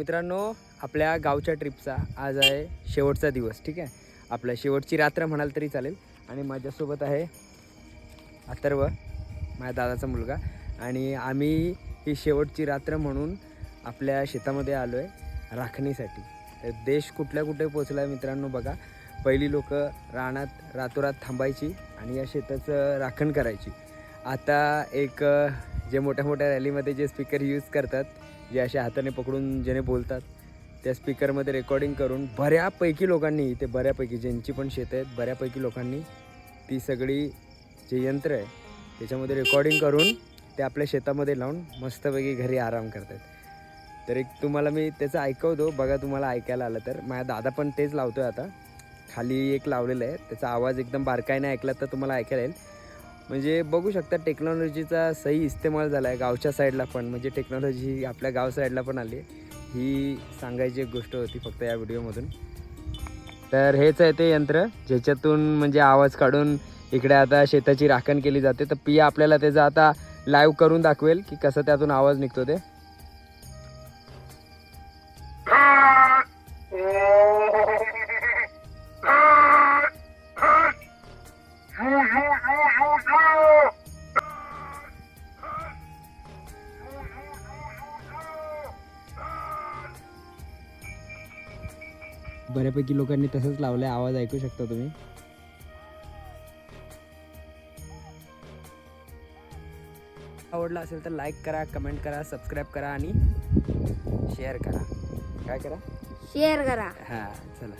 मित्रांनो, आपल्या गावच्या ट्रिपचा आज आहे शेवटचा दिवस. ठीक आहे, आपल्या शेवटची रात्र म्हणाल तरी चालेल. आणि माझ्यासोबत आहे अथर्व, माझ्या दादाचा मुलगा. आणि आम्ही ही शेवटची रात्र म्हणून आपल्या शेतामध्ये आलो आहे राखणीसाठी. तर देश कुठे पोचला आहे मित्रांनो बघा. पहिली लोक रानात रातोरात थांबायची आणि या शेताचं राखण करायची. आता एक जे मोठ्या रॅलीमध्ये जे स्पीकर यूज करतात, जे असे हाताने पकडून ज्याने बोलतात, त्या स्पीकरमध्ये रेकॉर्डिंग करून बऱ्यापैकी लोकांनी, ते बऱ्यापैकी ज्यांची पण शेतं आहेत, बऱ्यापैकी लोकांनी ती सगळी जे यंत्र आहे त्याच्यामध्ये रेकॉर्डिंग करून ते आपल्या शेतामध्ये लावून मस्तपैकी घरी आराम करतात. तर एक तुम्हाला मी त्याचं ऐकवतो बघा, तुम्हाला ऐकायला आलं तर. माझा दादा पण तेच लावतो आहे आता. खाली एक लावलेलं आहे, त्याचा आवाज एकदम बारकाईने ऐकला तर तुम्हाला ऐकायला येईल. म्हणजे बघू शकता टेक्नॉलॉजीचा सही इस्तेमाल झाला आहे गावच्या साईडला पण. म्हणजे टेक्नॉलॉजी आपल्या गाव साईडला पण आली आहे, ही सांगायची एक गोष्ट होती फक्त या व्हिडिओमधून. तर हेच आहे ते यंत्र ज्याच्यातून म्हणजे आवाज काढून इकडे आता शेताची राखण केली जाते. तर पिया आपल्याला त्याचा आता लाईव्ह करून दाखवेल की कसं त्यातून आवाज निघतो ते. बऱ्यापैकी लोकांनी तसंच लावलंय, आवाज ऐकू शकता तुम्ही. आवडला असेल तर लाईक करा, कमेंट करा, सबस्क्राईब करा आणि शेअर करा. काय करा? शेअर करा. हां, चला.